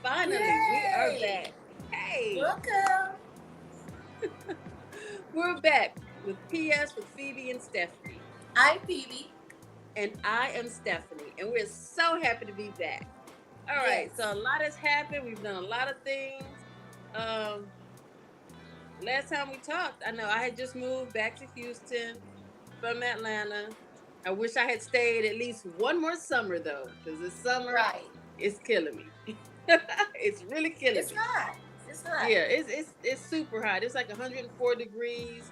Finally, we are Yay! back. Hey, Welcome. we're back with PS with Phoebe and Stephanie. I'm Phoebe. And I am Stephanie, and we're so happy to be back. All right, so a Yes. lot has happened. We've done a lot of things. Um, Last time we talked, I know I had just moved back to Houston from Atlanta. I wish I had stayed at least one more summer though, because this summer Right. is killing me. It's really killing It's me. hot. It's hot. Yeah, it's super hot. It's like 104 degrees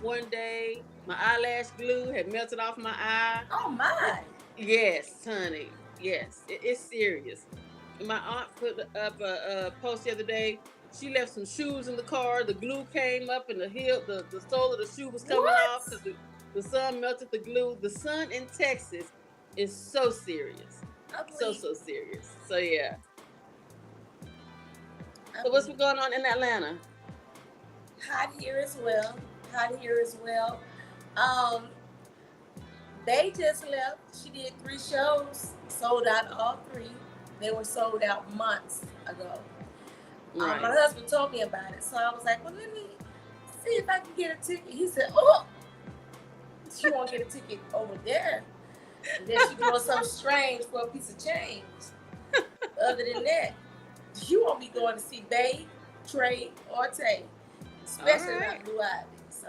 one day. My eyelash glue had melted off my eye. Oh It, my. yes, honey. Yes, it's serious. And my aunt put up a post the other day. She left some shoes in the car. The glue came up, and the sole of the shoe was coming What? off because the sun melted the glue. The sun in Texas is so serious, I so believe so it. serious. So yeah. I So what's believe it. going on in Atlanta? Hot here as well. Hot here as well. Um, they just left. She did 3 shows, sold out all three. They were sold out months ago. My Right. husband told me about it, so I was like, "Well, let me see if I can get a ticket." He said, "Oh, she won't get a ticket over there." And then she doing something strange for a piece of change. Other than that, you won't be going to see Bay, Trey, or Tay, All especially right. not Blue Ivy. So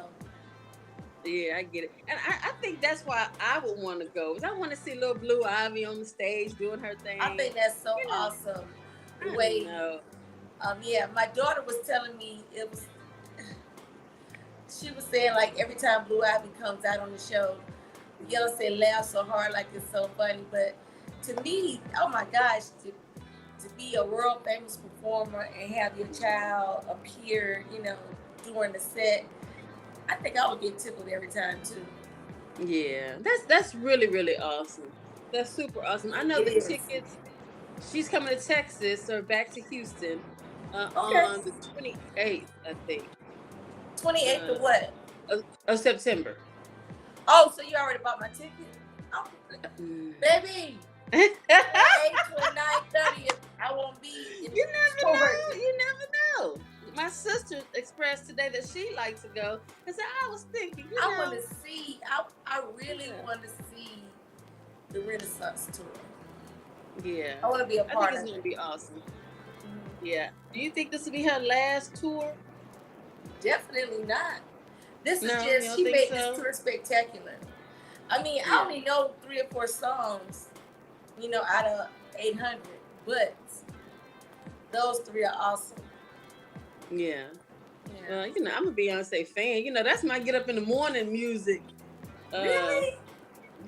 Yeah, I get it. And I think that's why I would want to go. 'Cause I want to see little Blue Ivy on the stage doing her I thing. think that's so You know, awesome. The I way, know. yeah, my daughter was telling me it was. She was saying like every time Blue Ivy comes out on the show, Beyonce laughs so hard like it's so funny. But to me, oh my gosh, to be a world famous performer and have your child appear, during the set, I think I would get tickled every time too. Yeah, that's really really awesome. That's super awesome. I know It the is. tickets. She's coming to Texas or back to Houston Okay. on the 28th, I think, 28th uh, of what? of September. Oh, so you already bought my ticket? Oh, Mm. baby, You 28th, 29th, 30th, I won't be in never know. Georgia. You never know. My sister expressed today that she'd like to go. And so I was thinking, I want to see, I really yeah, want to see the Renaissance tour. yeah. I want to be a I think part it's of gonna it. be awesome. Mhm. Yeah. Do you think this will be her last tour? Definitely not. This is No, you just, don't she think made this so? tour spectacular. I mean, I Yeah. only know 3 or 4 songs, out of 800, but those three are awesome. Yeah. Yeah. I'm a Beyonce fan. That's my get up in the morning music. Uh, Really?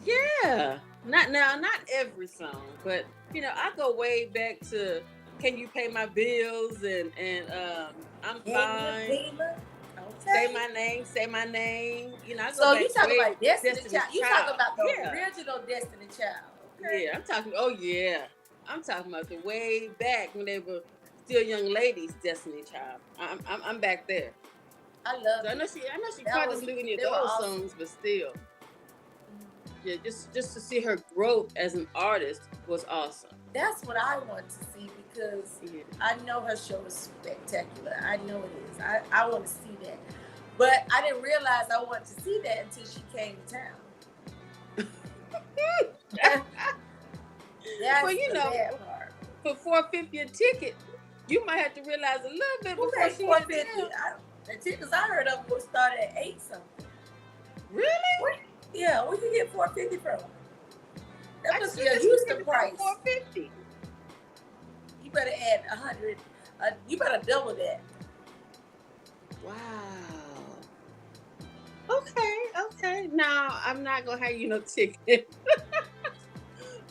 yeah. Not now, not every song, but I go way back to "Can You Pay My Bills" and "I'm Can you Fine." be my? Say Okay. my name, say my name. I go So you back talk way about Destiny Destiny's Child. You talk Child. about the Yeah. original Destiny Child. Okay. Yeah, I'm talking. Oh yeah, I'm talking about the way back when they were still young ladies. Destiny Child. I'm back there. I So loved it. I know she That probably was, doesn't do any of they were those awesome. songs, but still, Mhm. yeah, just to see her growth as an artist was awesome. That's what I want to see because Yeah. I know her show is spectacular. I know it is. I want to see that. But I didn't realize I wanted to see that until she came to town. Well, That's the bad part. for 450 a ticket, you might have to realize a little bit Who before paid she four hit fifty? town. The tickets I heard of would start at 8 something. Really? Where, yeah, where you get 450 from? That I must should be a have some Houston tickets for price. 450. You better add 100. You better double that. Wow. Okay. Now I'm not gonna have you no ticket.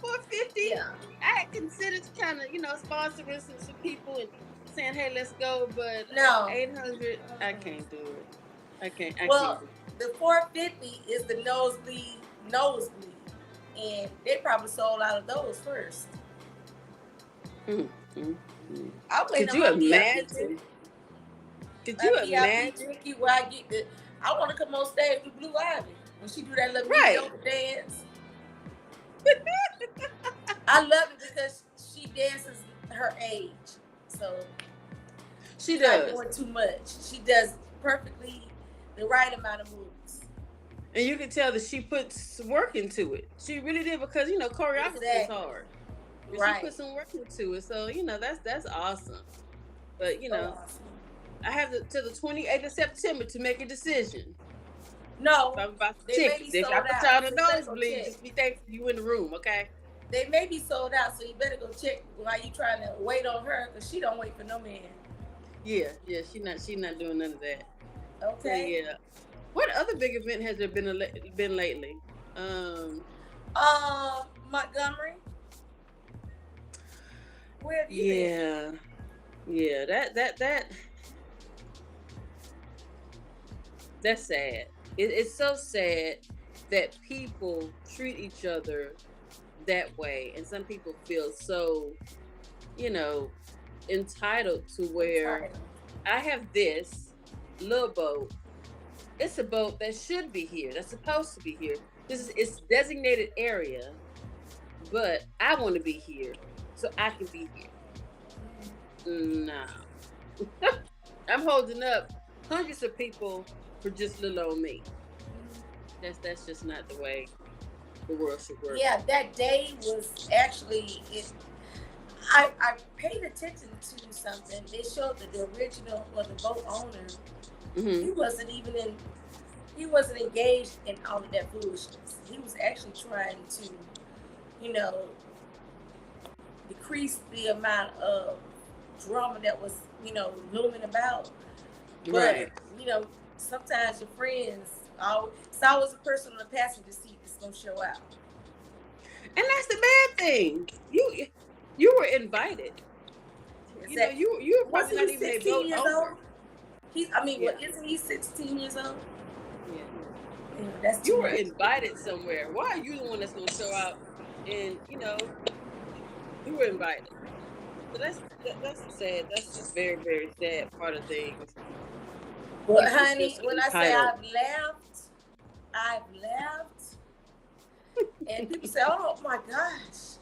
450. Yeah. I had considered kind of sponsoring some people and saying, hey, let's go, but No. 800, I Mm-mm. can't do it. I can't Well, do the 450 is the nosebleed, and they probably sold out of those first. it. Mm, mm. I'm waiting Could on you my VIP imagine? ticket. Could My you VIP imagine? ticket where I get the. I want to come on stage with Blue Ivy when she do that little Right. mediocre dance. I love it because she dances her age. So She she's not does. doing too much. She does perfectly the right amount of moves. And you can tell that she puts work into it. She really did, because choreography is Exactly. hard. But she Right. put some work into it. So, that's awesome. But So awesome. I have till the 28th of September to make a decision. If No, I'm about they the may be tickets. If I sold put y'all out. on the So you better go nosebleed, check. just be thankful you in the room, okay? They may be sold out, so you better go check while you trying to wait on her, because she don't wait for no man. Yeah, she not doing none of that. So Okay. yeah. What other big event has there been lately? Montgomery, where have you been? Yeah. Yeah, that's sad. It's so sad that people treat each other that way, and some people feel so, you know, entitled to where Entitled. I have this little boat. It's a boat that should be here. That's supposed to be here. This is its designated area, but I want to be here so I can be here. No, I'm holding up hundreds of people for just little old me. That's just not the way the world should work. Yeah, that day was actually it. I paid attention to something. They showed that the original or the boat owner, he Mm-hmm. wasn't even in. He wasn't engaged in all of that foolishness. He was actually trying to, you know, decrease the amount of drama that was, looming about. But Right. sometimes your friends, it's always a person on the passenger seat that's gonna show out. And that's the bad thing. You were invited. Is that You were was probably not he even a 16 boat years old? owner. Yeah. What isn't he 16 years old? Yeah. Yeah, that's too You were much. invited somewhere. Why are you the one that's gonna show out? And you were invited. So that's sad. That's the very, very sad part of things. But People feel honey, so when I say entitled. I've left, and people say, oh my gosh,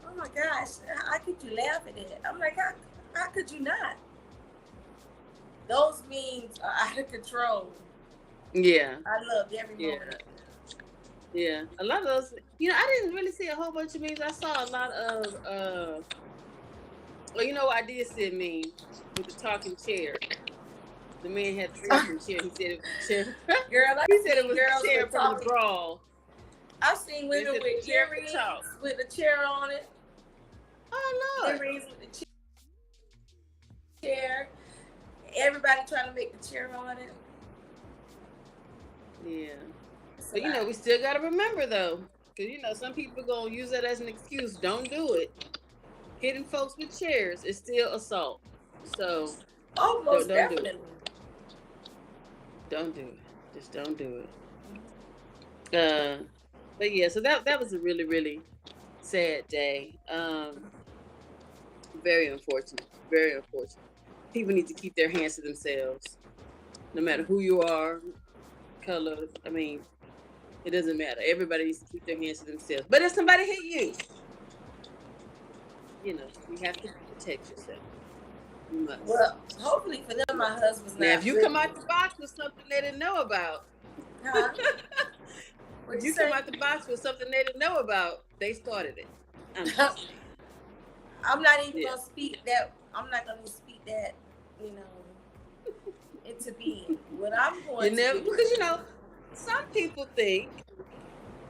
how could you laugh at it? I'm like, how could you not? Those memes are out of control. Yeah. I loved every Yeah. moment of it. Yeah. A lot of those, I didn't really see a whole bunch of memes. I saw a lot of well, I did see a meme with the talking chair. The man had the talking chair. He said it was a chair. Girl, He I've said it seen was girls a chair with from the talking. brawl. I've seen They women said with the chair could earrings talk. with a chair on it. Oh Lord. Earrings with the chair. Everybody trying to make the chair on it. Yeah. It's a But lot. we still gotta remember though. Because some people gonna use that as an excuse. Don't do it. Hitting folks with chairs is still assault. So Oh, don't most don't do it. definitely. Don't do it. Just don't do it. But yeah, so that was a really, really sad day. Very unfortunate. Very unfortunate. People need to keep their hands to themselves. No matter who you are, color. I mean, it doesn't matter. Everybody needs to keep their hands to themselves. But if somebody hit you, you have to protect yourself. You must. Well, hopefully for them, my husband's Now, not if you with come me. out the box with something they didn't know about, Huh? if What'd you you come say? out the box with something they didn't know about, they started it. I'm just saying. I'm not even Yeah. gonna speak that. I'm not gonna speak that. You know, into being. What I'm going You to never, do. because some people think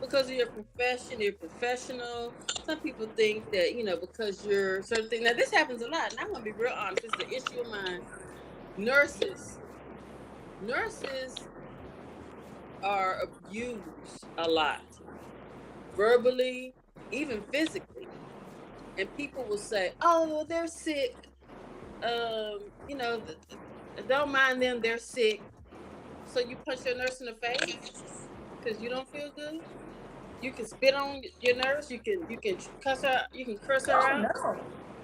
because of your profession, you're professional. Some people think that because you're certain thing. Now this happens a lot, and I'm gonna be real honest. This is an issue of mine. Nurses are abused a lot, verbally, even physically, and people will say, "Oh, they're sick. You know, don't mind them. They're sick." So you punch your nurse in the face because you don't feel good. You can spit on your nurse. You can cuss her. You can curse her Oh out. no.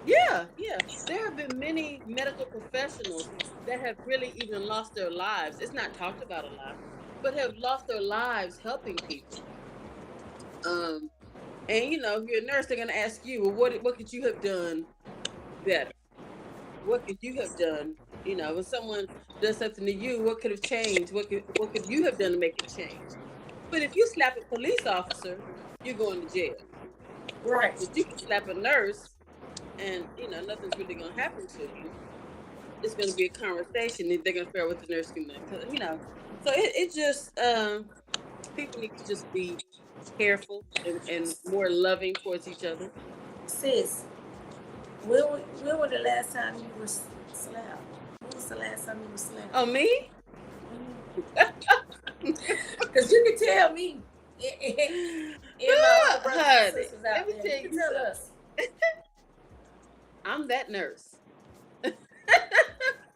Yeah, yeah. There have been many medical professionals that have really even lost their lives. It's not talked about a lot, but have lost their lives helping people. Um, and if you're a nurse, they're gonna ask you, well, what could you have done better? what could you have done? When someone does something to you, what could have changed? What could you have done to make it change? But if you slap a police officer, you're going to jail. Right. But you can slap a nurse, and nothing's really going to happen to you. It's going to be a conversation, and they're going to figure out what the nurse can do. So it just people need to just be careful and more loving towards each other. Sis, when was the last time you were slapped? When was the last time you were slapped? Oh, me? Because you can tell me. And my other brothers and Honey, sisters out let me there. tell You you can tell something. us. I'm that nurse.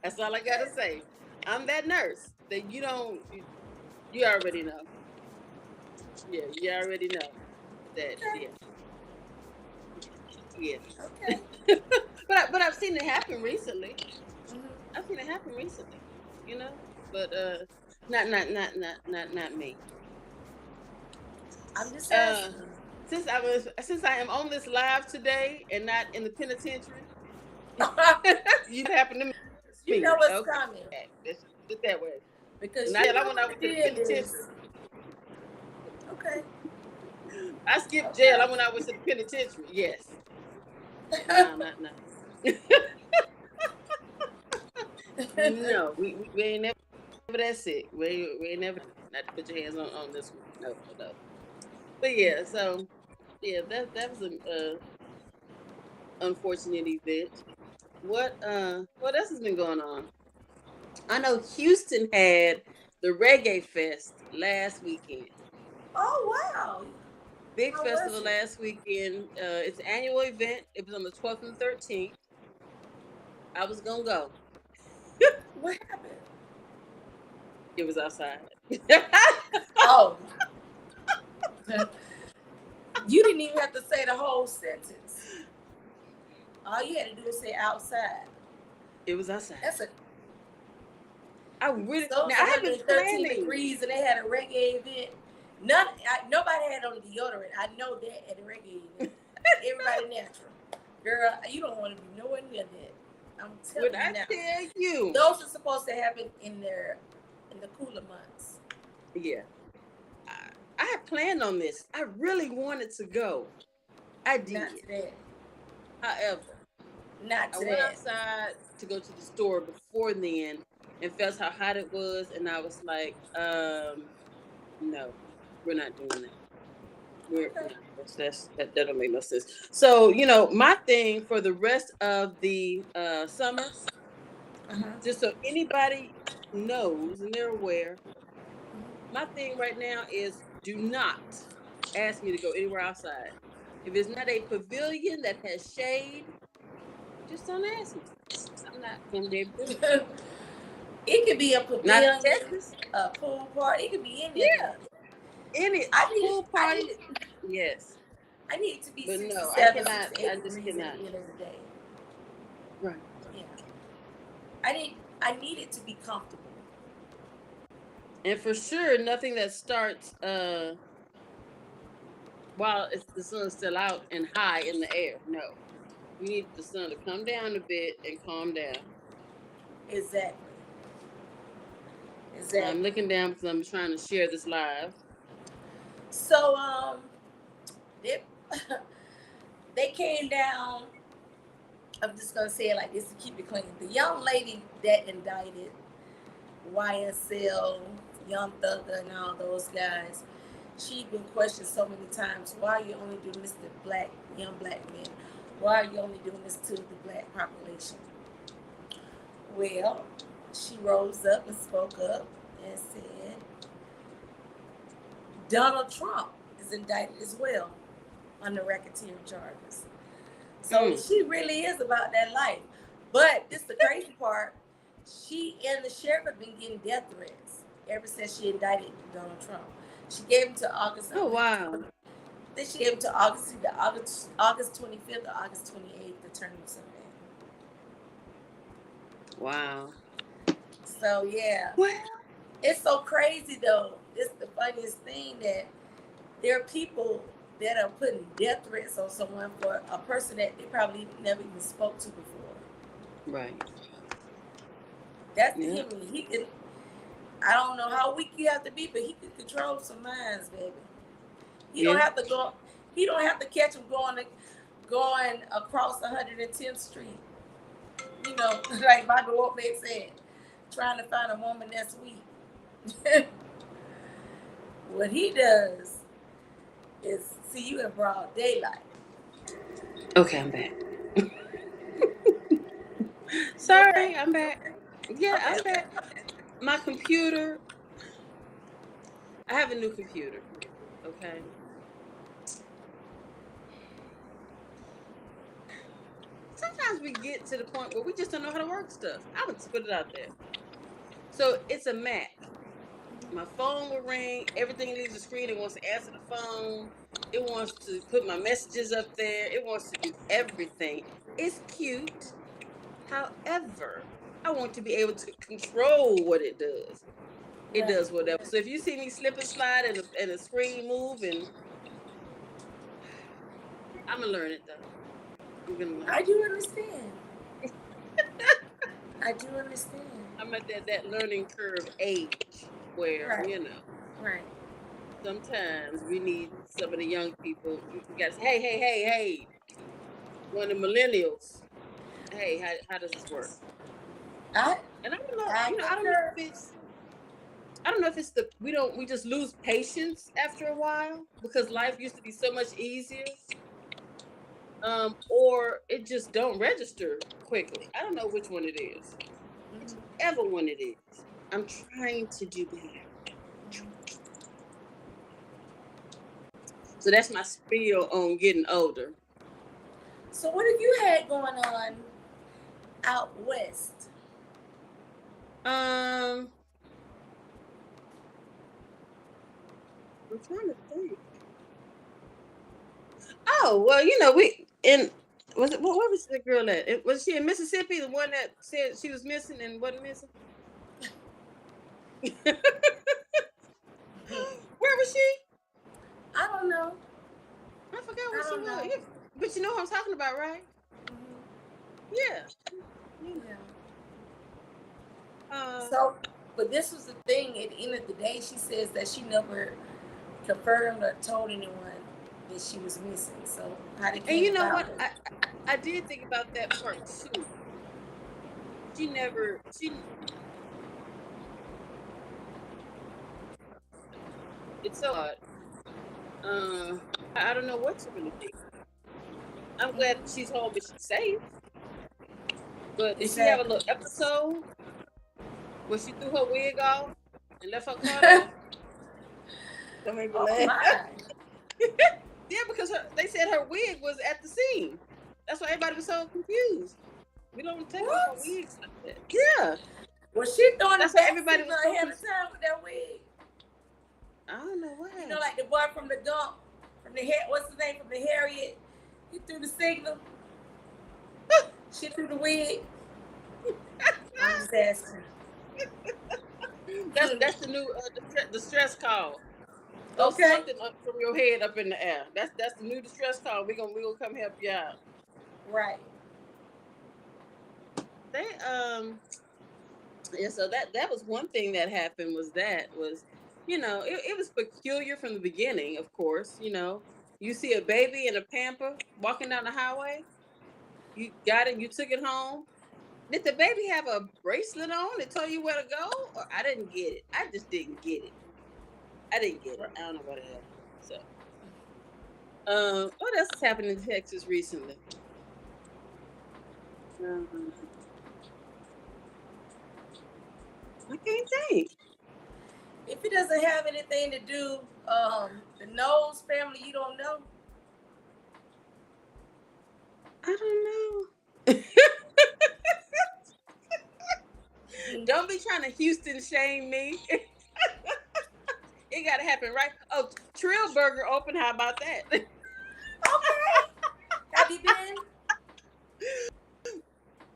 That's all I gotta say. I'm that nurse that you don't. You already know. Yeah, you already know that. Okay. Yeah, yes. Okay. But I've seen it happen recently. Mm-hmm. I've seen it happen recently. But not me. I'm just Uh, asking. since I am on this live today and not in the penitentiary, you happened to You me. know what's Okay, coming. let's put it that way. Because Not you jail. I know went what out the to the deal penitentiary. is. Okay. I skipped jail. Okay. I went out to the penitentiary. Yes. No, not no. No, we ain't never that sick. We ain't never not to put your hands on this one. No, no, no. But yeah, so yeah, that was an unfortunate event. What else has been going on? I know Houston had the Reggae Fest last weekend. Oh wow. Big How was festival it? last weekend. It's an annual event. It was on the 12th and 13th. I was gonna go. What happened? It was outside. Oh. You didn't even have to say the whole sentence. All you had to do was say outside. It was outside. That's a I really So now it's I have been 113 planning. degrees and they had a reggae event. Nobody had on deodorant. I know that at the reggae event. Everybody natural. Girl, you don't want to be nowhere near that. I'm telling When you I now. tell you, Those are supposed to happen in the cooler months. yeah, I had planned on this. I really wanted to go. I Not did. to that. However, Not I to went that. outside to go to the store before then and felt how hot it was, and I was like, no, we're not doing that. We're Okay. no, that don't make no sense. So my thing for the rest of the summer, Uh-huh. just so anybody knows and they're aware, my thing right now is do not ask me to go anywhere outside. If it's not a pavilion that has shade, just don't ask me. I'm not gonna be able to do it. It could be a Not in pavilion, Texas. a pool party. It could be any of Yeah, that. any I need pool I need party. Yes, I need it to be but no, I 67, cannot. 68 I just degrees at cannot. the end of the day. Right. Yeah. I need it to be comfortable. And for sure, nothing that starts while the sun's still out and high in the air. No, we need the sun to come down a bit and calm down. Exactly. I'm Exactly. looking down because I'm trying to share this live. So they they came down. I'm just gonna say it like this to keep it clean. The young lady that indicted YSL, Young Thugger, and all those guys, she'd been questioned so many times. Why are you only doing this to young black men? Why are you only doing this to the black population? Well, she rose up and spoke up and said Donald Trump is indicted as well on the racketeering charges. So she really is about that life. But this is the crazy part. She and the sheriff have been getting death threats ever since she indicted Donald Trump. She gave him to August. Oh wow. Then she gave him to August 25th or August 28th to turn himself in. Wow. So yeah. Well, It's so crazy though. It's the funniest thing that there are people that are putting death threats on someone for a person that they probably never even spoke to before. Right. That's the Yeah. him. He can. I don't know how weak you have to be, but he can control some minds, baby. He don't Yeah. have to go. He don't have to catch him going across 110th Street. You know, like my girlfriend said, trying to find a woman that's weak. What he does is see you in broad daylight. Okay, I'm back. You okay? Sorry, I'm back. Yeah, Okay, I'm okay, back. My computer. I have a new computer. Okay. Sometimes we get to the point where we just don't know how to work stuff. I would just put it out there. So it's a Mac. My phone will ring. Everything leaves the screen. It wants to answer the phone. It wants to put my messages up there. It wants to do everything. It's cute. However, I want to be able to control what it does. It right. does whatever. So if you see me slip and slide and a screen move, and I'm gonna learn it though. I'm gonna learn I it. do understand. I do understand. I'm at that learning curve age where Right, right. sometimes we need some of the young people. We got to say, hey, one of the millennials. Hey, how does this work? I And I don't know, I I don't know concur. if it's the we just lose patience after a while because life used to be so much easier. Or it just don't register quickly. I don't know which one it is. Whichever one it is. I'm trying to do better. So that's my spiel on getting older. So what have you had going on out west? Um, I'm trying to think. Oh well, we in was it where was the girl at? Was she in Mississippi? The one that said she was missing and wasn't missing. Where was she? I don't know. I forgot I where she don't was. know. Yeah, but you know what I'm talking about, right? Yeah. Yeah. Uh, So, but this was the thing. At the end of the day, she says that she never confirmed or told anyone that she was missing. So, how they and came you know about what? it? I did think about that part too. She never she It's so odd. Uh, I don't know what to really think. I'm glad she's home and she's safe. But did she have a Exactly. little episode where she threw her wig off and left her car there? Don't make me Oh laugh. my! Yeah, because they said her wig was at the scene. That's why everybody was so confused. We don't take off our What? wigs like that. Yeah, Was she throwing the that's why back everybody signal was so ahead of confused. time with that wig? I don't know what You know, happened. like the boy from the Gump, from the what's his name from the Harriet? He threw the signal. She threw the wig. I'm just asking. That's the new distress call. Throw Okay. something up from your head up in the air. That's the new distress call. We gonna come help you out. Right. They Yeah, so that was one thing that happened was it was peculiar from the beginning, of course. You see a baby in a pamper walking down the highway, you got it, you took it home. Did the baby have a bracelet on that told you where to go? Or I didn't get it. I just didn't get it. I didn't get it. I don't know what happened. So what else has happened in Texas recently? Um, I can't think. If it doesn't have anything to do, the Knowles family, you don't know. I don't know. Don't be trying to Houston shame me. It gotta happen, right? Oh, Trill Burger open. How about that? Okay. Have you been?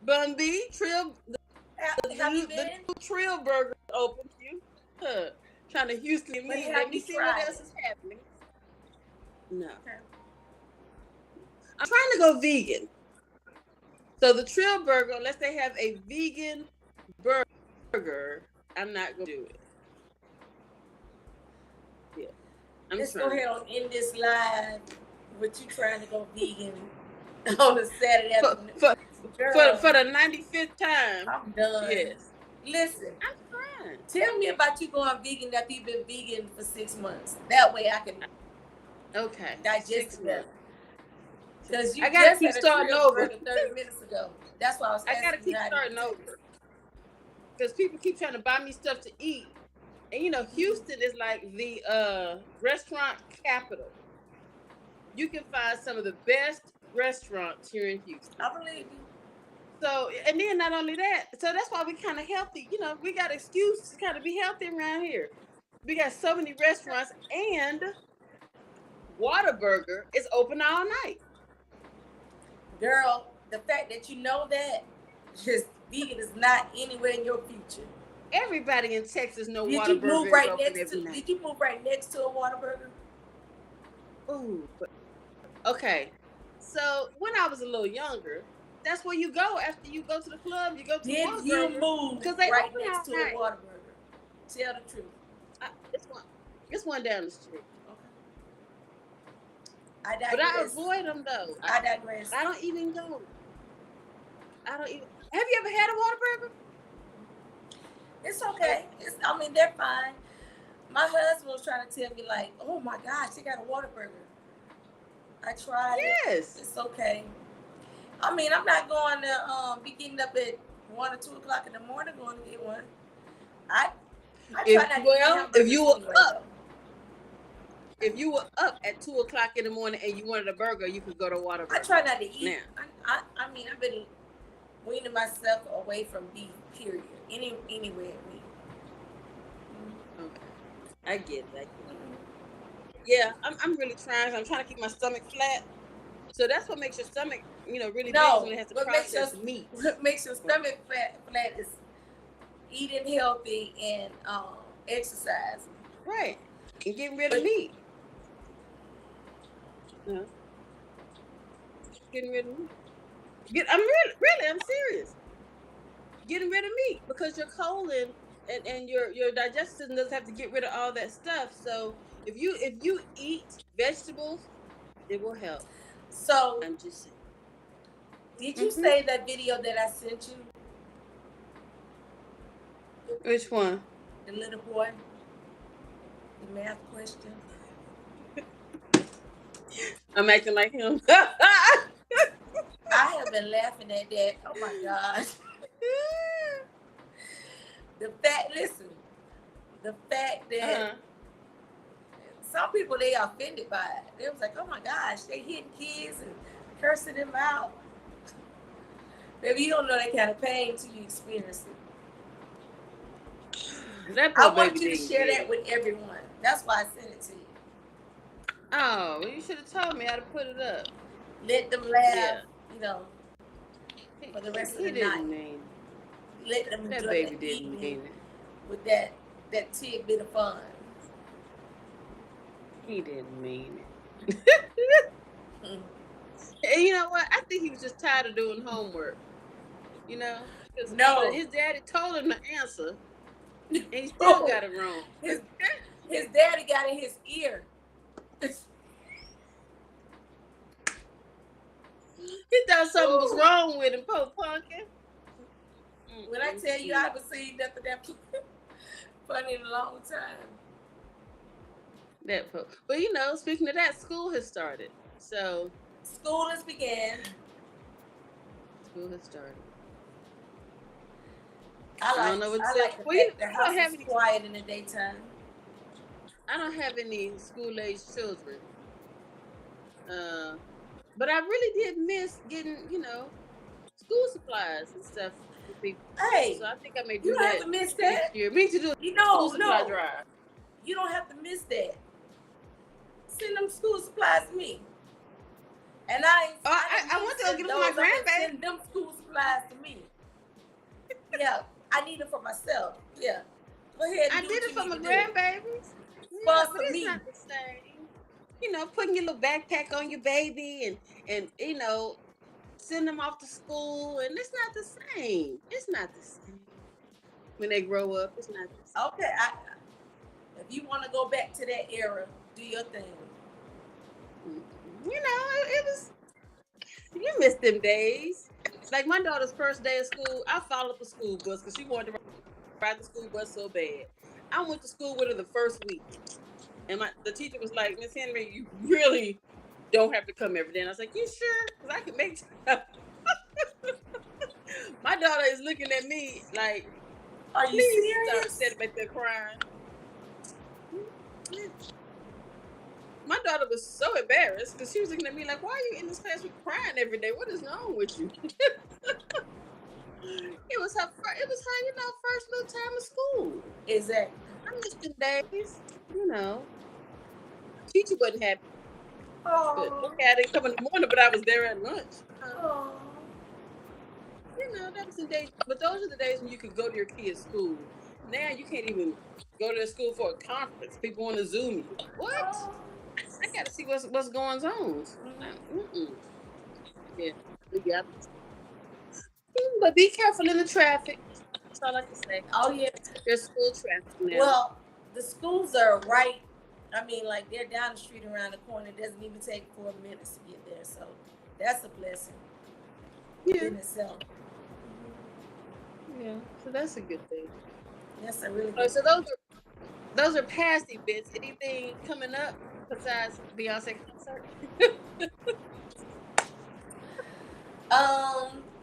Bun B, Trill, Have you the been? new Trill Burger open. You trying to Houston But me? Let have me you see what tried else it? is happening. No, Okay. I'm trying to go vegan. So the Trill Burger, unless they have a vegan burger, I'm not gonna do it. Yeah, Let's go ahead and end this live with you trying to go vegan on a Saturday afternoon. For the 95th time. I'm done. Yes. Listen, I'm fine. Tell me about you going vegan after you've been vegan for 6 months. That way I can digest it better. Because you gotta just keep had a starting over 30 minutes ago. That's why I was asking. I gotta keep starting over. Because people keep trying to buy me stuff to eat. And you know, Houston is like the restaurant capital. You can find some of the best restaurants here in Houston. I believe you. So, and then not only that, so that's why we kind of healthy. You know, we got excuses to kind of be healthy around here. We got so many restaurants, and Whataburger is open all night. Girl, the fact that you know that, just vegan is not anywhere in your future. Everybody in Texas knows Whataburger. Did you move right next to a Whataburger? Ooh, okay. So when I was a little younger, that's where you go after you go to the club. You go to Whataburger. You move because they right next to a Whataburger. Tell the truth. It's one down the street. I digress. But I avoid them though. I digress. I don't even go. Have you ever had a Whataburger? It's okay. I mean, they're fine. My husband was trying to tell me like, oh my gosh, they got a Whataburger. I tried it. Yes. It's okay. I mean, I'm not going to be getting up at 1 or 2 o'clock in the morning going to get one. I try not to if you were up. If you were up at 2 o'clock in the morning and you wanted a burger, you could go to Whataburger. I try not to eat. Now. I mean, I've been weaning myself away from beef, period. Anywhere meat. Okay. I get it. Yeah, I'm really trying. I'm trying to keep my stomach flat. So that's what makes your stomach, really big when it has to process meat. What makes your stomach flat is eating healthy and exercising. Right. And getting rid of meat. Getting rid of meat. I'm serious. Getting rid of meat because your colon and your digestive system doesn't have to get rid of all that stuff. So if you eat vegetables, it will help. So I'm just saying. Did you say that video that I sent you? Which one? The little boy. The math question. I'm acting like him. I have been laughing at that. Oh my gosh. The fact that some people, they are offended by it. They was like, oh my gosh, they hitting kids and cursing them out. Maybe you don't know that kind of pain till you experience it. I want you to share that with everyone. That's why I sent it to you. Oh, well, you should have told me how to put it up. Let them laugh, for the rest of the night. Let them that baby didn't mean it. With that tidbit of fun. He didn't mean it. And you know what? I think he was just tired of doing homework. No. His daddy told him the answer, and he still got it wrong. His daddy got in his ear. He thought something was wrong with him, poor pumpkin. When I tell you I haven't seen nothing that funny in a long time. But speaking of that, school has started. So school has began. School has started. I don't know what to say. The house is quiet in the daytime. I don't have any school-age children. But I really did miss getting, school supplies and stuff for people. Hey, so I think I may do that. You don't have to miss that. We need to do a school supply drive. You don't have to miss that. Send them school supplies to me. And I want to go get them for my grandbaby. Send them school supplies to me. Yeah, I need them for myself. Yeah. Go ahead and I did it for my grandbabies. But it's not the same. Putting your little backpack on your baby and send them off to school, and it's not the same. It's not the same. When they grow up, it's not the same. Okay, if you want to go back to that era, do your thing. It was, you miss them days. Like my daughter's first day of school, I followed the school bus because she wanted to ride the school bus so bad. I went to school with her the first week, and the teacher was like, "Miss Henry, you really don't have to come every day." And I was like, "You sure? Because I can make time." My daughter is looking at me like, Are you "Please stop serious? standing back there crying." My daughter was so embarrassed because she was looking at me like, "Why are you in this classroom crying every day? What is wrong with you?" It was her. It was her. First little time of school. Exactly. I missed them days. Teacher wasn't happy. But Oh. okay, I didn't come in the morning, but I was there at lunch. Oh. That was the days. But those are the days when you could go to your kid's school. Now you can't even go to their school for a conference. People want to Zoom you. What? Oh. I got to see what's going on. Yeah, yeah. But be careful in the traffic. That's all I can say. Oh yeah. There's school traffic now. Well, the schools are right. I mean, like they're down the street around the corner. It doesn't even take 4 minutes to get there. So that's a blessing Yeah, in itself. yeah. So that's a good thing. That's a really Oh, good. so those are past events. Anything coming up besides Beyonce concert?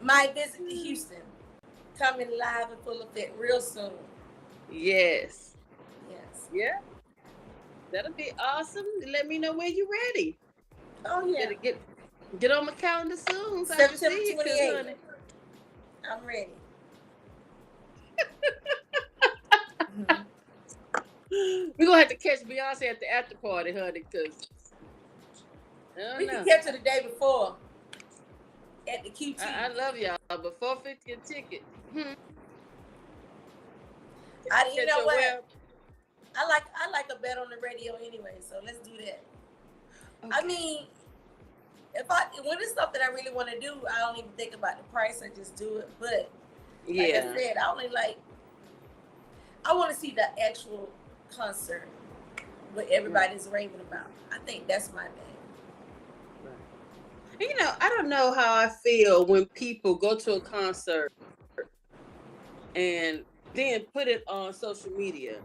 My visit to Houston coming live and full effect real soon. Yes. Yes. Yeah. That'll be awesome. Let me know when you're ready. Oh yeah. Get on my calendar soon. So September I can see you, 28th. honey. I'm ready. We're gonna have to catch Beyonce at the after party, honey, because we can catch her the day before at the QT. I love y'all, but $4.50 a ticket. You know what? I like a bet on the radio anyway, so let's do that. Okay. I mean, when it's something I really want to do, I don't even think about the price. I just do it. But like I said, I want to see the actual concert, what everybody's raving about. I think that's my thing. I don't know how I feel when people go to a concert and then put it on social media.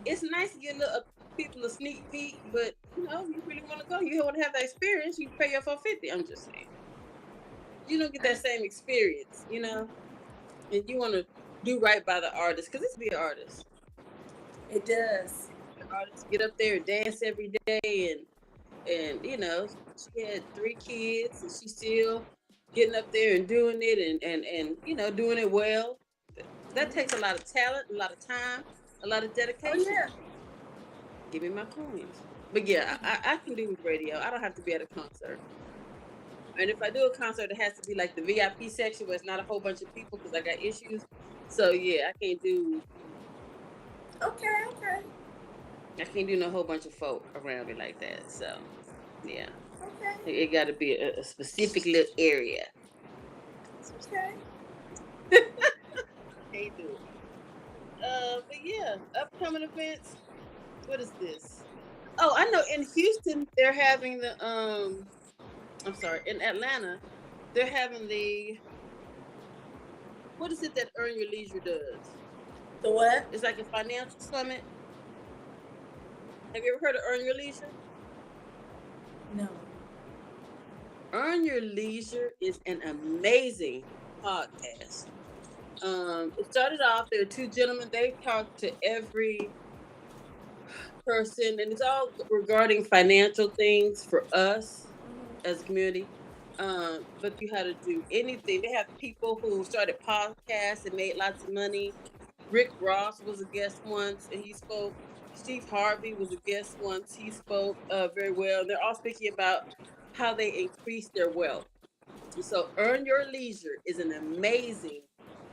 It's nice to get people a sneak peek, but you really want to go. You want to have that experience. You pay your $4.50. I'm just saying. You don't get that same experience, and you want to do right by the artist because it's be an artist. It does. The artists get up there and dance every day, and she had 3 kids, and she's still getting up there and doing it, and doing it well. That takes a lot of talent, a lot of time, a lot of dedication. Oh, yeah. Give me my coins. But yeah, I can do radio. I don't have to be at a concert. And if I do a concert, it has to be like the VIP section where it's not a whole bunch of people because I got issues. So yeah, I can't do. Okay. I can't do no whole bunch of folk around me like that. So yeah. Okay. It got to be a specific little area. Okay. Can't do it. But yeah, upcoming events. What is this? Oh, I know in Houston they're having the I'm sorry, in Atlanta they're having the what is it that Earn Your Leisure does? The what? It's like a financial summit. Have you ever heard of Earn Your Leisure? No. Earn Your Leisure is an amazing podcast. It started off, there were 2 gentlemen, they talked to every person, and it's all regarding financial things for us as a community. But you had to do anything. They have people who started podcasts and made lots of money. Rick Ross was a guest once, and he spoke. Steve Harvey was a guest once. He spoke very well. They're all speaking about how they increase their wealth. So Earn Your Leisure is an amazing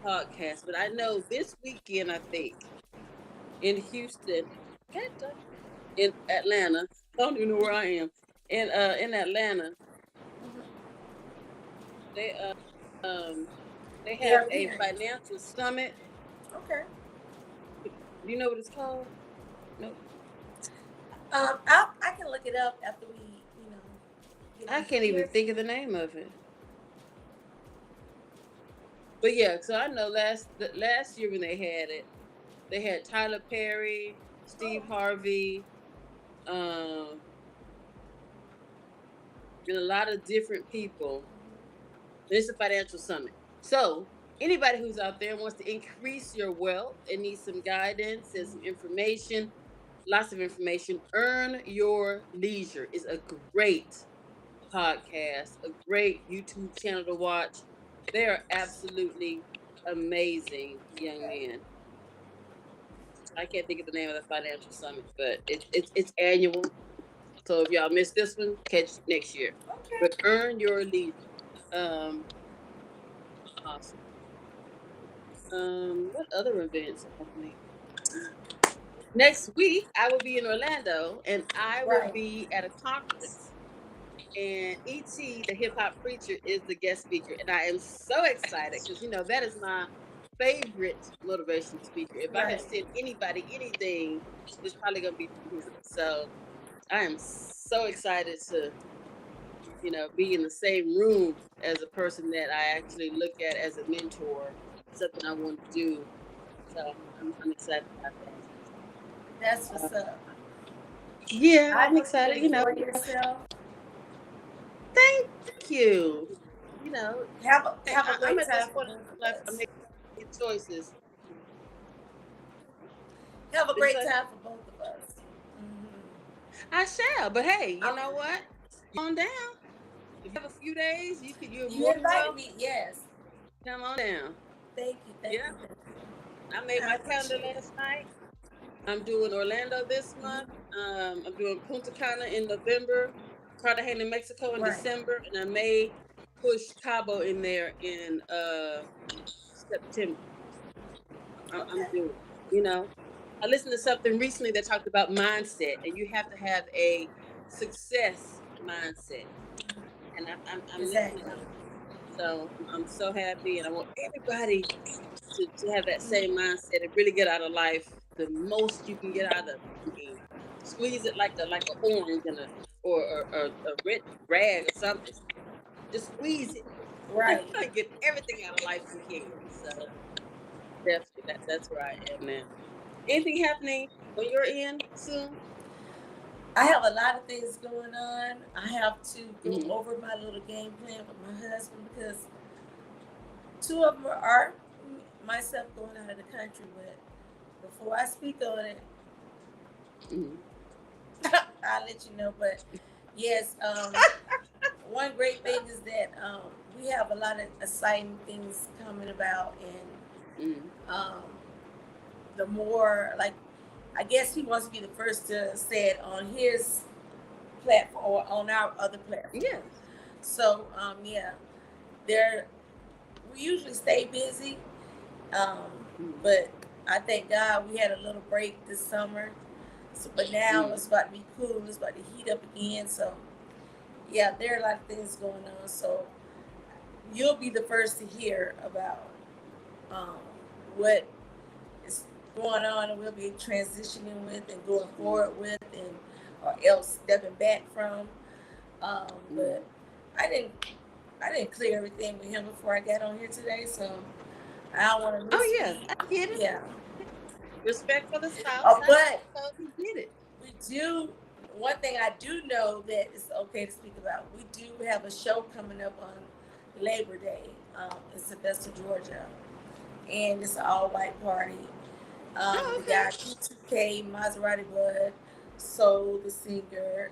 podcast. But I know this weekend, I think, in Houston, in Atlanta, I don't even know where I am. In Atlanta, They um they have They're a appearing. financial summit. Okay. Do you know what it's called? Nope. I can look it up after we, get I off can't even here. think of the name of it. But yeah, so I know last year when they had Tyler Perry, Oh, Steve Harvey, and a lot of different people. It's a financial summit. So anybody who's out there wants to increase your wealth and needs some guidance and some information, lots of information, Earn Your Leisure is a great podcast, a great YouTube channel to watch. They are absolutely amazing young okay. men. I can't think of the name of the financial summit, but it's annual. So if y'all miss this one, catch next year. Okay. But Earn Your Leisure. Um, awesome. What other events are happening? Next week, I will be in Orlando and I will Right. be at a conference. And E.T., the hip hop preacher, is the guest speaker. And I am so excited because, that is my favorite motivational speaker. If I have Right. said anybody anything, it's probably going to be from him. So I am so excited to, be in the same room as a person that I actually look at as a mentor, something I want to do. So I'm excited about That's that. what's up. Yeah, I I'm hope you excited. enjoy yourself. Thank you. Have a I'm great at this time for point both in of my life. I'm us. making choices. Have a What you great say? time for both of us. Hmm. I shall. But hey, you know Okay. what? On down. If you have a few days, you're You more than invited welcome. me. Yes. Come on down. Thank you. Thank Yeah, you. Thank you. I made I my calendar appreciate it. last night. I'm doing Orlando this month. Hmm. I'm doing Punta Cana in November, Cartagena, Mexico in Right. December, and I may push Cabo in there in September. I'm Okay. doing it. I listened to something recently that talked about mindset, and you have to have a success mindset. And I'm listening Exactly. to it. So I'm so happy, and I want everybody to have that Mhm. same mindset and really get out of life the most you can get out of it. I mean, squeeze it like an orange and or a red rag or something. Just squeeze it Right. and get everything out of life you can. So definitely that's where I am now. Anything happening on your end soon? I have a lot of things going on. I have to go Hmm. over my little game plan with my husband because two of them are myself going out of the country. But before I speak on it, Hmm. I'll let you know. But yes, one great thing is that we have a lot of exciting things coming about, and Hmm. the more like, I guess he wants to be the first to say it on his platform or on our other platform. Yes. So yeah, there we usually stay busy, um, Hmm. but I thank God we had a little break this summer. So, but now Hmm. it's about to be cool. It's about to heat up again. So yeah, there are a lot of things going on. So you'll be the first to hear about um, what is going on, and we'll be transitioning with and going forward with, and or else stepping back from. But Hmm. I didn't I didn't clear everything with him before I got on here today, so I don't want to Oh yeah, misspeak. I get it. Yeah. Respect for the spouse. I But totally get it. we do. One thing I do know that is okay to speak about. We do have a show coming up on Labor Day in Sylvester, Georgia, and it's an all-white party. Oh, The okay. guy P2K, Maserati Blood, Soul, the singer.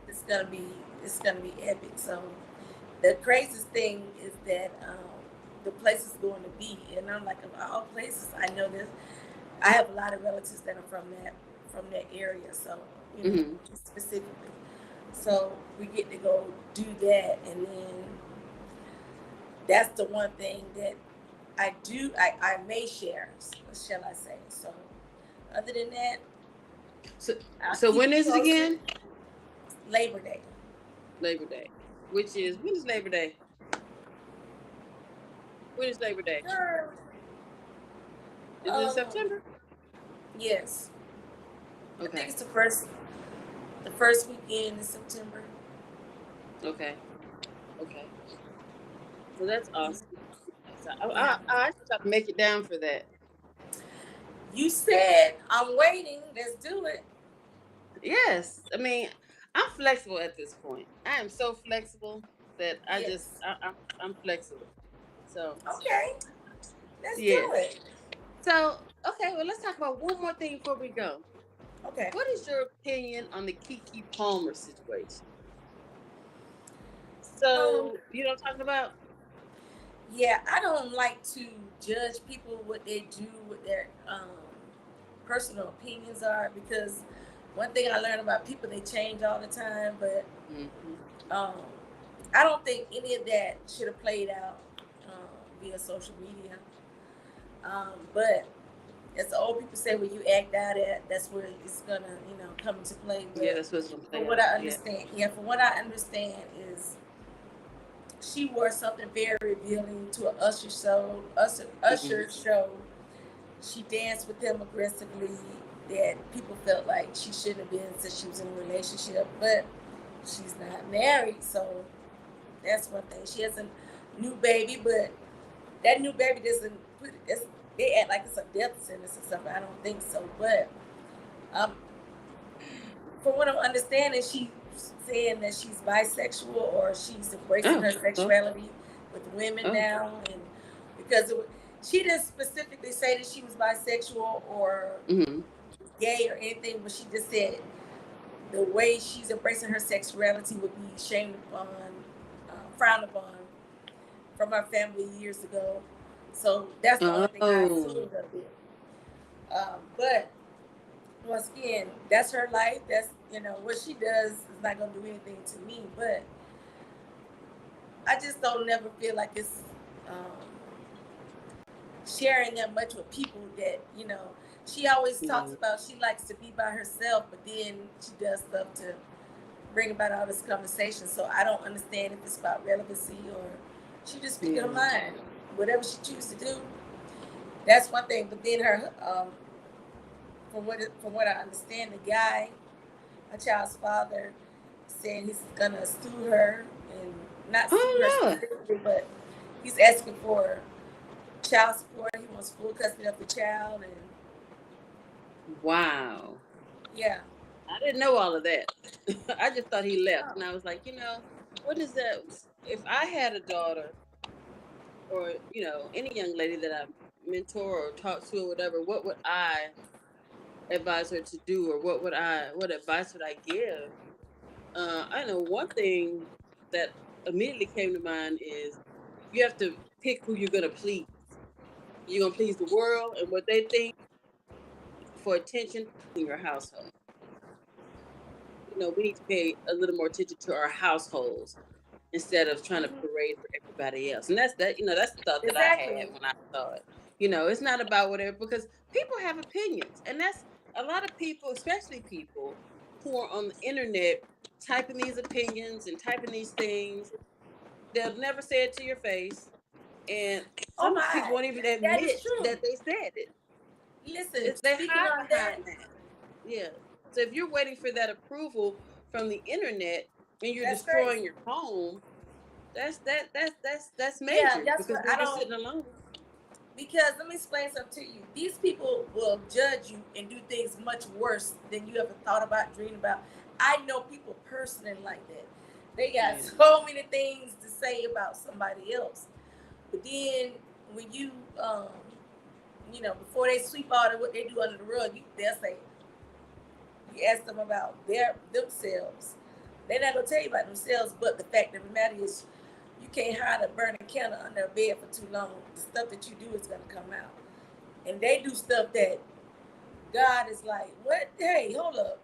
It's gonna be it's gonna be epic. So the craziest thing is that the place is going to be, and I'm like, of all places, I know this. I have a lot of relatives that are from that area, so Hmm. specifically. So we get to go do that, and then that's the one thing that I may share, shall I say. So other than that, So I'll so keep when you is it posted. again? Labor Day. Labor Day, which is when is Labor Day? When is Labor Day? Girl, Is it in um, September? yes, I think Okay. it's the first weekend in September. Okay. Okay. So that's awesome. So Yeah. I just have to make it down for that. You said I'm waiting. Let's do it. Yes. I mean, I'm flexible at this point. I am so flexible that Yes. I'm flexible. So Okay. Let's do yes. it. So okay, well let's talk about one more thing before we go. Okay. What is your opinion on the Kiki Palmer situation? Um. So you know what I'm talking about? Yeah, I don't like to judge people what they do, what their personal opinions are, because one thing I learned about people, they change all the time. But Hmm. um, I don't think any of that should have played out via social media. But as the old people say, when you act out at, that's where it's gonna, come into play. Yeah, But that's what's gonna from play what out. I Yeah. understand, yeah, from what I understand is she wore something very revealing to an Usher Hmm. show. She danced with him aggressively. That people felt like she shouldn't have been since she was in a relationship, but she's not married, so that's one thing. She has a new baby, but that new baby doesn't put it. They act like it's a death sentence or something. I don't think so, but um, from what I'm understanding, she's saying that she's bisexual or she's embracing Oh. her Oh. sexuality with women Oh. now, and because she didn't specifically say that she was bisexual or Hmm. gay or anything, but she just said the way she's embracing her sexuality would be shamed upon, frowned upon from her family years ago. So that's the only thing I Oh. assumed of it. But once again, that's her life. That's what she does is not gonna do anything to me. But I just don't never feel like it's um, sharing that much with people that she always talks Yeah. about she likes to be by herself, but then she does stuff to bring about all this conversation. So I don't understand if it's about relevancy or she just speaking her Yeah. mind. Whatever she chooses to do, that's one thing. But then her, from what I understand, the guy, a child's father, saying he's gonna sue her and not sue her Oh Lord. specifically, but he's asking for child support. He wants full custody of the child, and Wow. yeah. I didn't know all of that. I just thought he left, Oh, and I was like, what is that? If I had a daughter, or any young lady that I mentor or talk to or whatever, what would I advise her to do, or what advice would I give? I know one thing that immediately came to mind is you have to pick who you're gonna please. You're gonna please the world and what they think for attention in your household. We need to pay a little more attention to our households instead of trying to hmm, parade for everybody else. And that's the thought that I exactly. had when I saw it. It's not about whatever, because people have opinions, and that's a lot of people, especially people who are on the internet typing these opinions and typing these things. They'll never say it to your face, and Oh some people my, won't even that is admit true. that they said it. Listen, They speaking hide on that, behind that. Yeah. So if you're waiting for that approval from the internet and you're that's destroying crazy. your home, that's Yeah, major, that's because what then I you're don't. sitting alone. Because let me explain something to you. These people will judge you and do things much worse than you ever thought about, dreamed about. I know people personally like that. They got Yeah. so many things to say about somebody else. But then when um, before they sweep all of what they do under the rug, they'll say, you ask them about themselves. They're not gonna tell you about themselves, but the fact of the matter is, you can't hide a burning candle under a bed for too long. The stuff that you do is gonna come out, and they do stuff that God is like, what? Hey, hold up.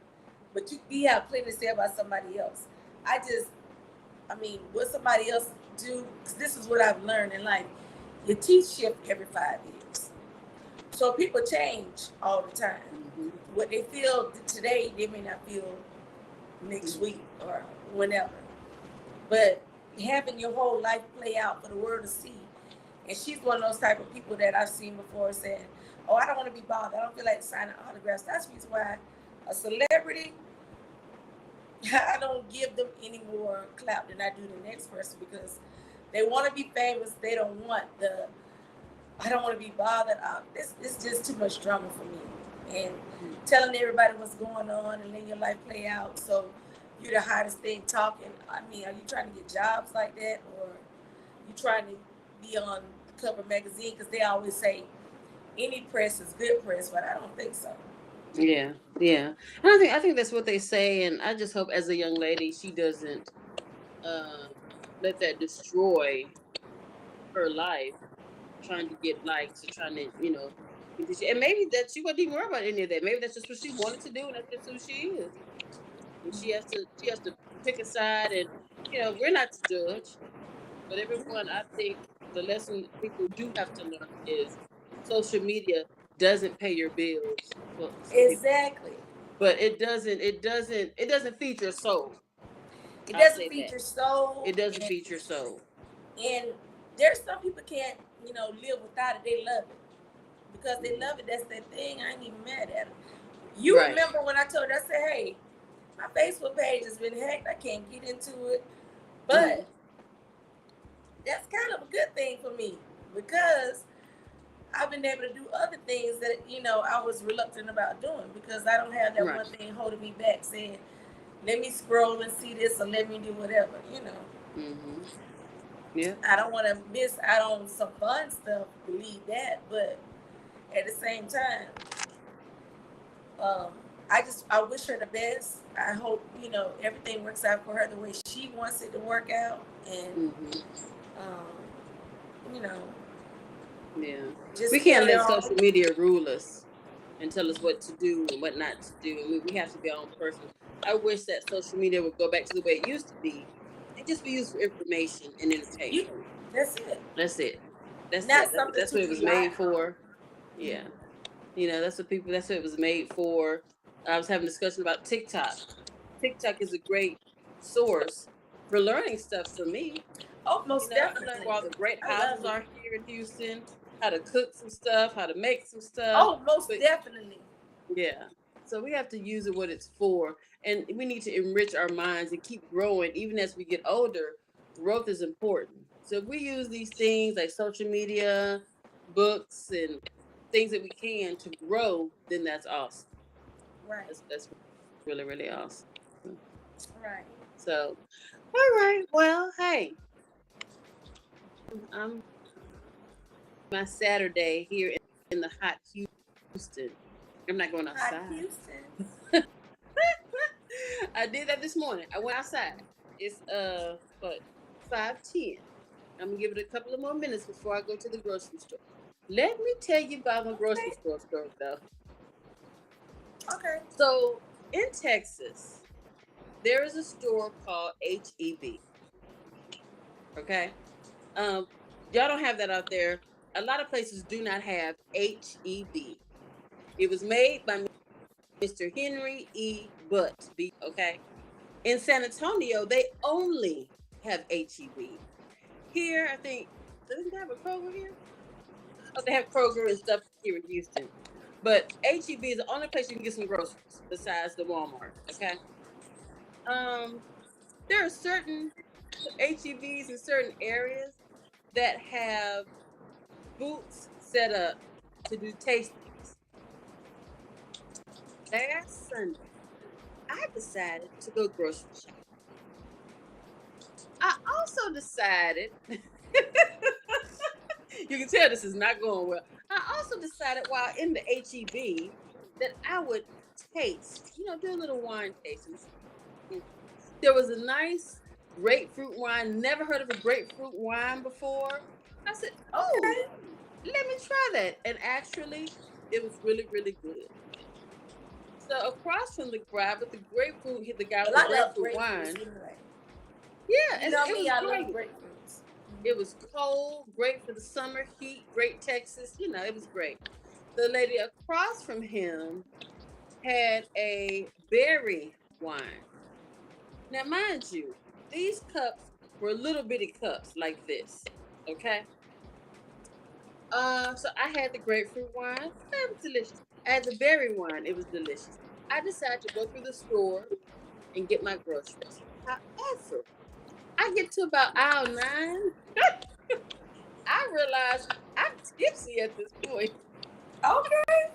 But you have plenty to say about somebody else. I mean, what somebody else do? Because this is what I've learned in life. Your teeth shift every 5 years, so people change all the time. Hmm. What they feel today, they may not feel next Hmm. week or whenever. But having your whole life play out for the world to see, And she's one of those type of people that I've seen before saying, "Oh, I don't want to be bothered. I don't feel like signing autographs." That's the reason why a celebrity, I don't give them any more clout than I do the next person, because they want to be famous. They don't want the, I don't want to be bothered. This just too much drama for me. And telling everybody what's going on and letting your life play out. So you're the hottest thing talking. I mean, are you trying to get jobs like that, or you trying to be on the cover magazine? Because they always say any press is good press, but I don't think so. Yeah, yeah. And I think that's what they say, and I just hope as a young lady she doesn't uh, let that destroy her life, trying to get likes or trying to, and maybe that she wasn't even worried about any of that. Maybe that's just what she wanted to do, and that's just who she is. And she has to pick a side, and we're not to judge, but everyone. I think the lesson people do have to learn is social media doesn't pay your bills. Well, some people, Exactly. but it doesn't feed your soul. It I'll doesn't say feed that. your soul, It doesn't feed your soul. and there's some people can't, live without it. They love it because they Mhm. love it. That's their thing. I ain't even mad at them. You Right. remember when I told her, I said, "Hey, my Facebook page has been hacked. I can't get into it," Hmm. but that's kind of a good thing for me because I've been able to do other things that I was reluctant about doing, because I don't have that Right. one thing holding me back saying, "Let me scroll and see this," or "Let me do whatever." Hmm. Yeah. I don't want to miss out on some fun stuff. Believe that, but at the same time, um, I wish her the best. I hope everything works out for her the way she wants it to work out, and Hmm. you know Yeah. We just can't carry let on. social media rule us and tell us what to do and what not to do. And we have to be our own person. I wish that social media would go back to the way it used to be and just be used for information and You, entertainment. that's it. That's it. That's Not it. something That's to what it was rely made on. for. Yeah. That's what it was made for. I was having a discussion about TikTok. TikTok is a great source for learning stuff for me. Oh, most I learned definitely. where all the great I love houses it. are here in Houston, how to cook some stuff, how to make some stuff. Oh, most But definitely. yeah, so we have to use it what it's for, and we need to enrich our minds and keep growing. Even as we get older, growth is important. So if we use these things like social media, books, and things that we can to grow, then that's awesome. Right. That's really really awesome. Right. So, all right, well, hey, I'm my Saturday here in the hot Houston. I'm not going Hot outside. Houston. I did that this morning. I went outside. It's what 5:10. I'm gonna give it a couple of more minutes before I go to the grocery store. Let me tell you about my grocery Okay. store story though. Okay. So in Texas, there is a store called HEB. Okay. Um, y'all don't have that out there. A lot of places do not have HEB. It was made by Mr. Henry E. Butt. Okay. In San Antonio, they only have HEB. Here, I think, doesn't they have a Kroger here? Oh, they have Kroger and stuff here in Houston. But HEB is the only place you can get some groceries besides the Walmart. Okay. Um, there are certain HEBs in certain areas that have booths set up to do tastings. Last Sunday, I decided to go grocery shopping. I also decided, you can tell this is not going well. I also decided while in the HEB that I would taste, do a little wine tasting. There was a nice grapefruit wine. Never heard of a grapefruit wine before. I said, "Oh, Okay. let me try that." And actually, it was really, really good. So across from the guy with the grapefruit, hit the guy with Well, the I love grapefruit grapefruits wine. anyway. Yeah, You and know it me, was I love great. grapefruits. It was cold, great for the summer heat, great Texas. It was great. The lady across from him had a berry wine. Now, mind you, these cups were little bitty cups like this. Okay. So I had the grapefruit wine. It was delicious. I had the berry wine. It was delicious. I decided to go through the store and get my groceries. However, I get to about aisle 9. I realize I'm tipsy at this point. Okay.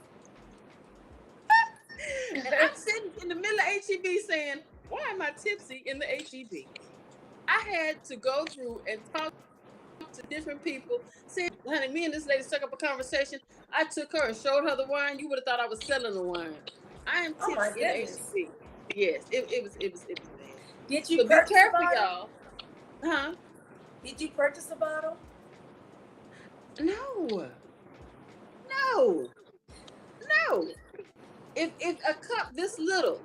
And I'm sitting in the middle of HEB saying, why am I tipsy in the HEB? I had to go through and talk to different people. Saying, honey, me and this lady struck up a conversation. I took her and showed her the wine. You would have thought I was selling the wine. I am Oh my tipsy in the goodness. HEB. Yes, it was bad. Did you So be purchase a careful, bottle? y'all. Huh? Did you purchase a bottle? No, no, no. If a cup this little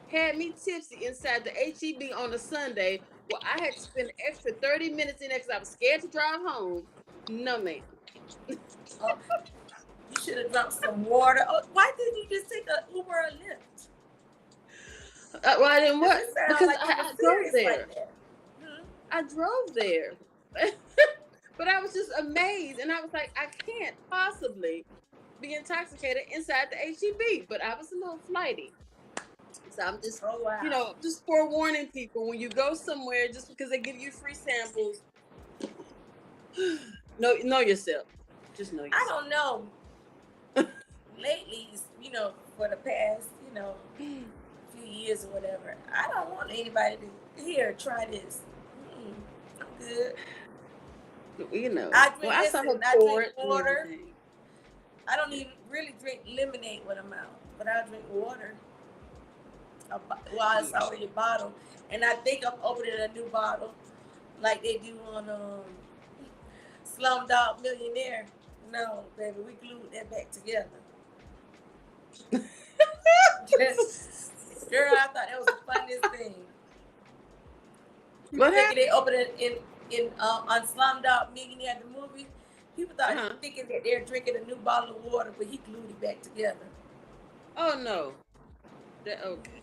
had me tipsy inside the HEB on a Sunday, well, I had to spend an extra 30 minutes in there because I was scared to drive home. No, ma'am. Oh, you should have drunk some water. Oh, why didn't you just take an Uber or Lyft? Well, I didn't Does what? it sound Because like you were I drove serious there. like that? Hmm? I drove there. But I was just amazed. And I was like, I can't possibly be intoxicated inside the HEB. But I was a little flighty. So I'm just, Oh wow. just forewarning people when you go somewhere, just because they give you free samples, know yourself. Just know I yourself. don't know. Lately, for the past, few years or whatever, I don't want anybody to here try this. I'm good. I Well, drink. I saw her Listen, I pour drink it and water. everything. I don't even really drink lemonade when I'm out, but I drink water. While it's Yeah. already bottled, and I think I'm opening a new bottle, like they do on Slumdog Millionaire. No, baby, we glued that back together. Girl, I thought that was the funniest thing. People What thinking happened? they opened it in on Slumdog Millionaire the movie. People thought Uh-huh. thinking that they're drinking a new bottle of water, but he glued it back together. Oh no. Okay.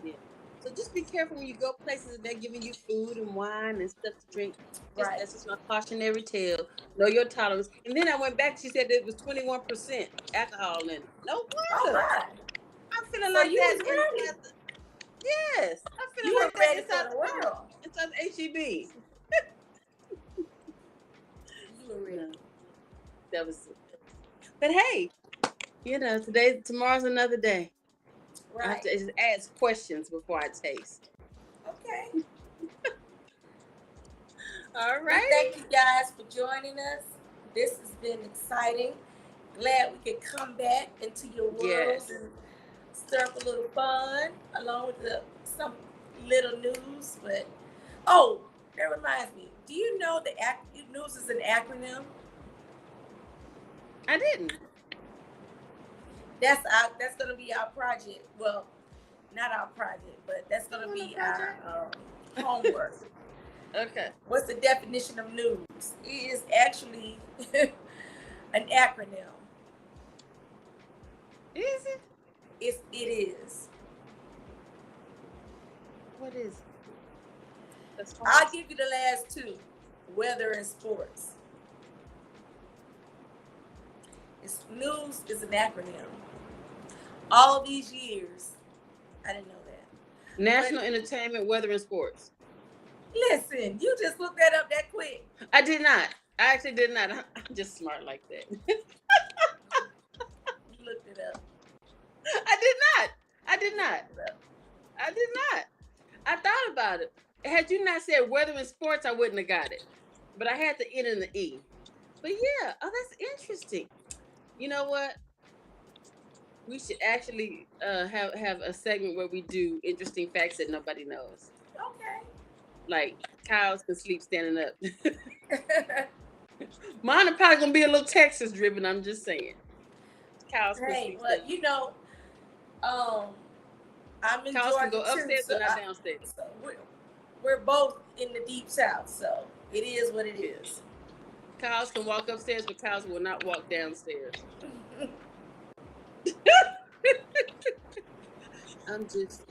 Yeah. So just be careful when you go places and they're giving you food and wine and stuff to drink. Right. That's just my cautionary tale. Know your tolerance. And then I went back. She said it was 21% alcohol in it. No Oh wonder. my. I'm feeling So like you that was ready. inside. Yes, I'm You feeling were like that ready for inside the the car, world. inside the HEB. You were ready. No, that was it. But hey, tomorrow's another day. I have Right. to just ask questions before I taste. Okay. All We righty. thank you guys for joining us. This has been exciting. Glad we could come back into your world Yes. and stir up a little fun along with some little news. But that reminds me. Do you know the news is an acronym? I didn't. That's gonna be our project. Well, not our project, but that's I gonna want a be our project. homework. Okay. What's the definition of news? It is actually an acronym. Is it? It is. What is it? That's hard. I'll give you the last two: weather and sports. News is an acronym. All these years, I didn't know that. National Entertainment, Weather, and Sports. Listen, you just looked that up that quick. I did not. I actually did not. I'm just smart like that. You looked it up. I did not. I did not. Looked it up. I did not. I thought about it. Had you not said weather and sports, I wouldn't have got it. But I had the N and the E. But yeah, that's interesting. You know what? We should actually have a segment where we do interesting facts that nobody knows. Okay. Like cows can sleep standing up. Mine are probably gonna be a little Texas driven. I'm just saying. Cows can Hey, sleep well, standing I'm in up. Cows can Georgia go too, upstairs so, but not downstairs. so we're both in the deep south, so it is what it is. Cows can walk upstairs, but cows will not walk downstairs. I'm just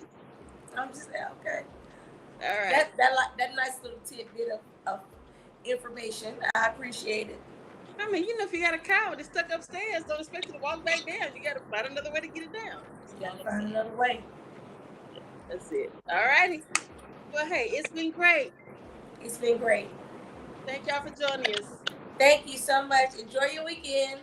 Okay. all right. That nice little tidbit of information. I appreciate it. I mean, if you got a cow that's stuck upstairs, don't expect it to walk back down. You got to find another way to get it down. That's You all gotta I'm find saying. another way. That's it. All righty. Well, hey, it's been great. It's been great. Thank y'all for joining us. Thank you so much. Enjoy your weekend.